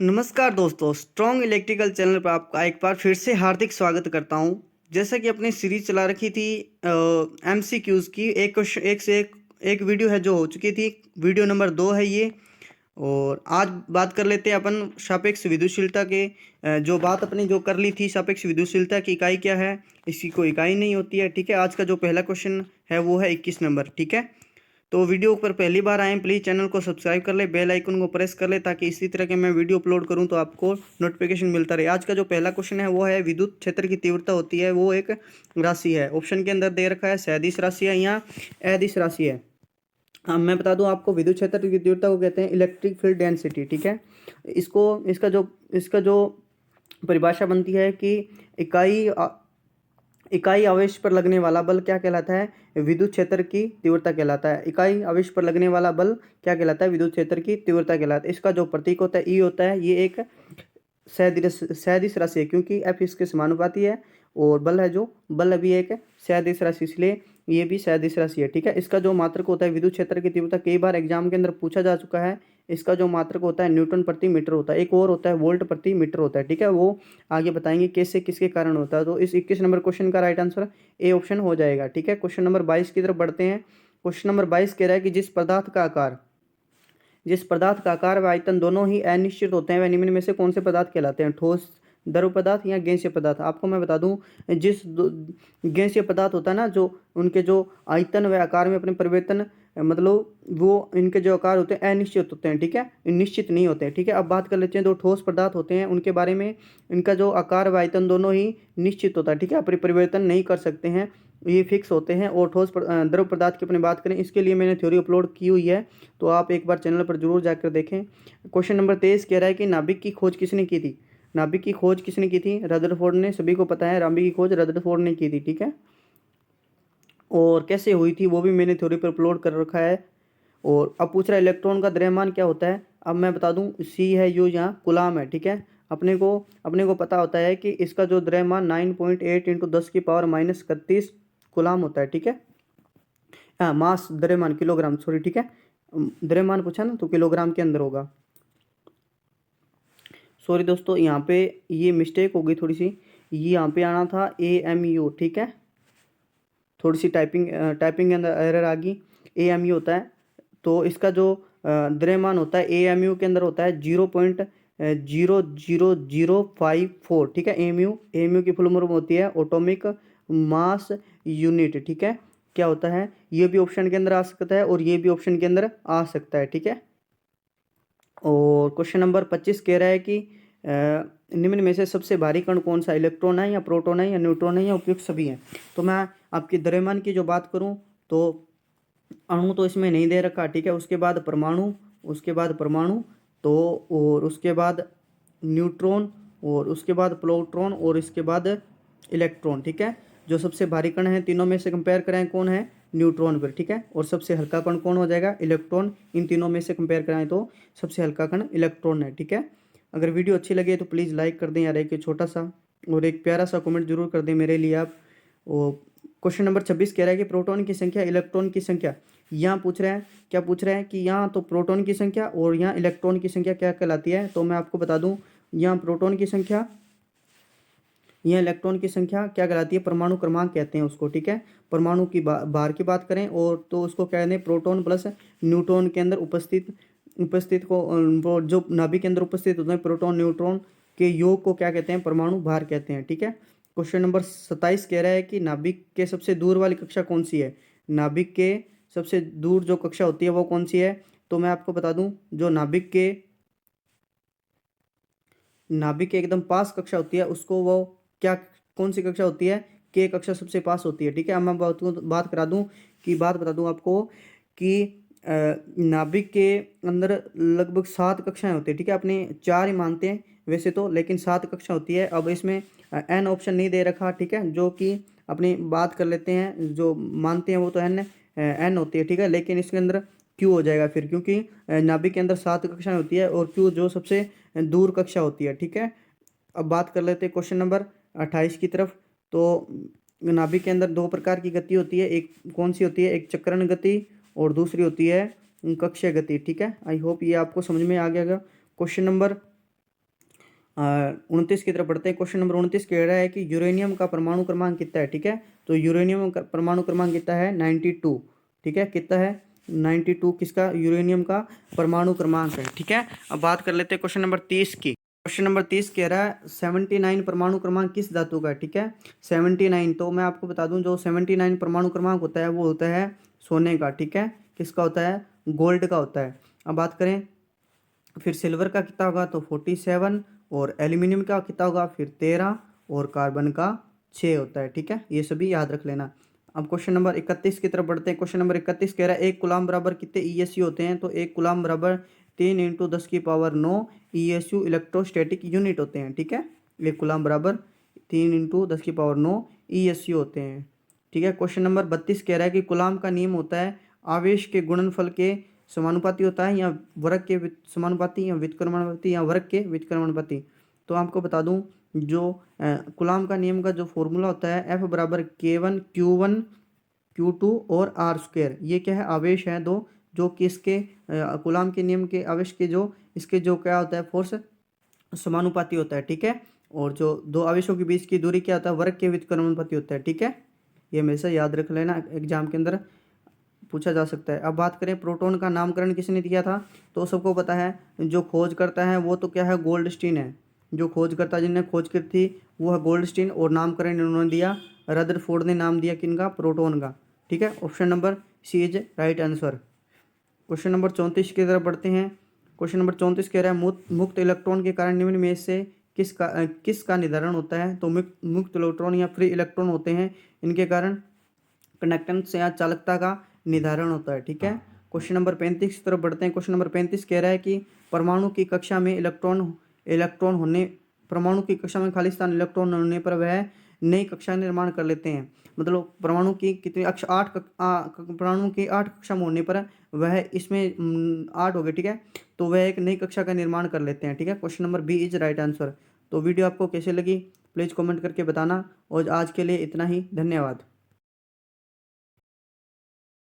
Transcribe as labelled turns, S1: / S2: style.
S1: नमस्कार दोस्तों, strong electrical channel पर आपका एक बार फिर से हार्दिक स्वागत करता हूं। जैसा कि अपनी सीरीज चला रखी थी एमसीक्यूज की, एक से एक वीडियो है जो हो चुकी थी। वीडियो नंबर 2 है ये। और आज बात कर लेते हैं अपन सापेक्ष विद्युतशीलता के। जो बात अपनी जो कर ली थी, सापेक्ष विद्युतशीलता की इकाई क्या है, इसकी कोई इकाई नहीं होती है। ठीक है, आज का जो पहला क्वेश्चन है वो है 21 नंबर। ठीक है, तो वीडियो पर पहली बार आए प्लीज़ चैनल को सब्सक्राइब कर ले, बेल आइकन को प्रेस कर ले, ताकि इसी तरह के मैं वीडियो अपलोड करूं तो आपको नोटिफिकेशन मिलता रहे। आज का जो पहला क्वेश्चन है वो है विद्युत क्षेत्र की तीव्रता होती है वो एक राशि है। ऑप्शन के अंदर दे रखा है सदिश राशि है या अदिश राशि है। हाँ, मैं बता दूं आपको, विद्युत क्षेत्र की तीव्रता को कहते हैं इलेक्ट्रिक फील्ड डेंसिटी। ठीक है, इसको इसका जो परिभाषा बनती है कि इकाई इकाई आवेश पर लगने वाला बल क्या कहलाता है, विद्युत क्षेत्र की तीव्रता कहलाता है। इकाई आवेश पर लगने वाला बल क्या कहलाता है, विद्युत क्षेत्र की तीव्रता कहलाता है। इसका जो प्रतीक होता है ई होता है, ये एक सदिश राशि है, क्योंकि एफ इसके समानुपाती है और बल है जो बल अभी एक सदिश राशि, इसलिए ये भी सदिश राशि है। ठीक है, इसका जो मात्रक होता है विद्युत क्षेत्र की तीव्रता, कई बार एग्जाम के अंदर पूछा जा चुका है। इसका जो मात्रक होता है न्यूटन प्रति मीटर होता है, एक और होता है वोल्ट प्रति मीटर होता है। ठीक है, वो आगे बताएंगे कैसे किसके कारण होता है। तो इस 21 नंबर क्वेश्चन का राइट आंसर ए ऑप्शन हो जाएगा। ठीक है, क्वेश्चन नंबर 22 की तरफ बढ़ते हैं। क्वेश्चन नंबर 22 कह रहा है कि जिस पदार्थ का आकार व आयतन दोनों ही अनिश्चित होते हैं वह निम्न में से कौन से पदार्थ कहलाते हैं, ठोस द्रव पदार्थ या गैसीय पदार्थ। आपको मैं बता दूं, गैसीय पदार्थ होता है ना, जो उनके जो आयतन व आकार में अपने परिवर्तन, मतलब वो इनके जो आकार होते हैं अनिश्चित होते हैं। ठीक है, निश्चित नहीं होते हैं। ठीक है, अब बात कर लेते हैं जो ठोस पदार्थ होते हैं उनके बारे में। इनका जो आकार व आयतन दोनों ही निश्चित होता है। ठीक है, परिवर्तन नहीं कर सकते हैं, ये फिक्स होते हैं। और द्रव पदार्थ की अपनी बात करें, इसके लिए मैंने थ्योरी अपलोड की हुई है, तो आप एक बार चैनल पर जरूर जाकर देखें। क्वेश्चन नंबर 23 कह रहा है कि नाभिक की खोज किसने की थी। नाभिक की खोज किसने की थी, रदरफोर्ड ने। सभी को पता है नाभिक की खोज रदरफोर्ड ने की थी। ठीक है, और कैसे हुई थी वो भी मैंने थ्योरी पर अपलोड कर रखा है। और अब पूछ रहा है इलेक्ट्रॉन का द्रव्यमान क्या होता है। अब मैं बता दूं, सी है यू, यहाँ कूलाम है। ठीक है, अपने को पता होता है कि इसका जो द्रव्यमान 9.8 इंटू 10⁻31 कूलाम होता है। ठीक है, हाँ, मास द्रव्यमान किलोग्राम, सॉरी। ठीक है, द्रव्यमान पूछा ना तो किलोग्राम के अंदर होगा। सॉरी दोस्तों, यहाँ पे ये मिस्टेक हो गई थोड़ी सी, ये यहाँ पे आना था AMU। ठीक है, थोड़ी सी टाइपिंग के अंदर एरर आ गई। AMU होता है, तो इसका जो द्रव्यमान होता है AMU के अंदर होता है 0.00054। ठीक है, AMU की फुल फॉर्म होती है एटॉमिक मास यूनिट। ठीक है, क्या होता है, ये भी ऑप्शन के अंदर आ सकता है और ये भी ऑप्शन के अंदर आ सकता है। ठीक है, और क्वेश्चन नंबर 25 कह रहा है कि निम्न में से सबसे भारी कण कौन सा, इलेक्ट्रॉन है या प्रोटॉन है या न्यूट्रॉन है या उपयुक्त सभी है। तो मैं आपकी द्रव्यमान की जो बात करूं तो अणु तो इसमें नहीं दे रखा। ठीक है, उसके बाद परमाणु, तो और उसके बाद न्यूट्रॉन, और उसके बाद प्रोटॉन, और इसके बाद इलेक्ट्रॉन। ठीक है, जो सबसे भारी कण है तीनों में से कंपेयर करें कौन है, न्यूट्रॉन पर। ठीक है, और सबसे हल्का कण कौन हो जाएगा, इलेक्ट्रॉन। इन तीनों में से कंपेयर कराएं तो सबसे हल्का कण इलेक्ट्रॉन है। ठीक है, अगर वीडियो अच्छी लगे तो प्लीज़ लाइक कर दें यार, एक छोटा सा और एक प्यारा सा कमेंट जरूर कर दें मेरे लिए आप। और क्वेश्चन नंबर 26 कह रहा है कि प्रोटॉन की संख्या इलेक्ट्रॉन की संख्या, यहाँ पूछ रहा है, क्या पूछ रहा है कि यहाँ तो प्रोटॉन की संख्या और यहाँ इलेक्ट्रॉन की संख्या क्या कहलाती है। तो मैं आपको बता दूं, यहाँ प्रोटॉन की संख्या, यहाँ इलेक्ट्रॉन की संख्या क्या कहलाती है, परमाणु क्रमांक कहते हैं उसको। ठीक है, परमाणु की भार की बात करें और तो उसको कहते हैं प्रोटॉन प्लस न्यूट्रॉन के अंदर उपस्थित को, वो जो नाभिक के अंदर उपस्थित होते हैं प्रोटॉन न्यूट्रॉन के योग को क्या कहते हैं, परमाणु भार कहते हैं। ठीक है, क्वेश्चन नंबर 27 कह रहा है कि नाभिक के सबसे दूर वाली कक्षा कौन सी है। नाभिक के सबसे दूर जो कक्षा होती है वो कौन सी है। तो मैं आपको बता दूं, जो नाभिक के एकदम पास कक्षा होती है उसको वो क्या, कौन सी कक्षा होती है, के कक्षा सबसे पास होती है। ठीक है, अब मैं बात बता दूं आपको कि नाभिक के अंदर लगभग 7 कक्षाएं होती है। ठीक है, अपने 4 ही मानते हैं वैसे तो, लेकिन 7 कक्षा होती है। अब इसमें एन ऑप्शन नहीं दे रखा। ठीक है, जो कि अपनी बात कर लेते हैं, जो मानते हैं वो तो एन होती है। ठीक है, लेकिन इसके अंदर क्यू हो जाएगा फिर, क्योंकि नाभिक के अंदर 7 कक्षाएं होती है और क्यू जो सबसे दूर कक्षा होती है। ठीक है, अब बात कर लेते हैं क्वेश्चन नंबर 28 की तरफ। तो नाभिक के अंदर 2 प्रकार की गति होती है, एक कौन सी होती है, एक चक्रण गति और दूसरी होती है कक्षीय गति। ठीक है, आई होप ये आपको समझ में आ गया। क्वेश्चन नंबर 29 की तरफ बढ़ते हैं। क्वेश्चन नंबर 29 कह रहा है कि यूरेनियम का परमाणु क्रमांक कितना है, ठीक है। तो यूरेनियम का परमाणु क्रमांक कितना है, 92, ठीक है। कितना है, 92 किसका, यूरेनियम का परमाणु क्रमांक है, ठीक है। अब बात कर लेते हैं क्वेश्चन नंबर 30 की। क्वेश्चन नंबर 30 कह रहा है 79 परमाणु क्रमांक किस धातु का है, ठीक है। 79, तो मैं आपको बता दूं जो 79 परमाणु क्रमांक होता है वो होता है सोने का, ठीक है। किसका होता है, गोल्ड का होता है। अब बात करें फिर सिल्वर का कितना होगा, तो 47, और एल्यूमिनियम का कितना होगा फिर 13, और कार्बन का 6 होता है, ठीक है। ये सभी याद रख लेना। अब क्वेश्चन नंबर 31 की तरफ बढ़ते हैं। क्वेश्चन नंबर 31 कह रहा है 1 कूलाम बराबर कितने ईएसयू होते हैं, तो 1 कूलाम बराबर 3 × 10⁻9 ईएसयू इलेक्ट्रोस्टैटिक यूनिट होते हैं, ठीक है। 1 कूलाम बराबर 3 × 10⁻9 ईएसयू होते हैं, ठीक है। क्वेश्चन नंबर 32 कह रहा है कि कूलाम का नियम होता है आवेश के गुणनफल के समानुपाती होता है, या वर्ग के समानुपाती, या व्युत्क्रमानुपाती, या वर्ग के व्युत्क्रमानुपाती। तो आपको बता दूं जो कूलाम का नियम का जो फॉर्मूला होता है F बराबर K1 Q1 Q2 और R²। ये क्या है, आवेश है दो, जो कि इसके कूलाम के नियम के आवेश के जो इसके जो क्या होता है फोर्स समानुपाती होता है, ठीक है। और जो दो आवेशों के बीच की दूरी क्या होता है, वर्ग के व्युत्क्रमानुपाती होता है, ठीक है। ये हमेशा याद रख लेना, एग्जाम के अंदर पूछा जा सकता है। अब बात करें प्रोटॉन का नामकरण किसने दिया था, तो सबको पता है जो खोज करता है वो तो क्या है, गोल्डस्टीन है। जो खोज करता जिनने खोज की थी वो है गोल्डस्टीन, और नामकरण इन्होंने दिया रदरफोर्ड ने नाम दिया किनका, प्रोटॉन का, ठीक है। Option number C is right answer. Question number 34 की तरफ बढ़ते हैं। क्वेश्चन नंबर 34 कह रहा है मुक्त इलेक्ट्रॉन के कारण निम्न में से किसका निर्धारण होता है, तो मुक्त इलेक्ट्रॉन या फ्री इलेक्ट्रॉन होते हैं, इनके कारण कंडक्टेंस या चालकता का निर्धारण होता है, ठीक है। क्वेश्चन नंबर 35 की तरफ बढ़ते हैं। क्वेश्चन नंबर 35 कह रहा है कि परमाणु की कक्षा में इलेक्ट्रॉन होने परमाणु की कक्षा में खाली स्थान इलेक्ट्रॉन होने पर वह नई कक्षा निर्माण कर लेते हैं। मतलब परमाणु की कितनी कक्षा, 8 परमाणु की 8 कक्षा में होने पर वह इसमें 8 हो गए, ठीक है। तो वह एक नई कक्षा का निर्माण कर लेते हैं, ठीक है। Question number B is right answer. तो वीडियो आपको कैसे लगी प्लीज़ कमेंट करके बताना, और आज के लिए इतना ही, धन्यवाद।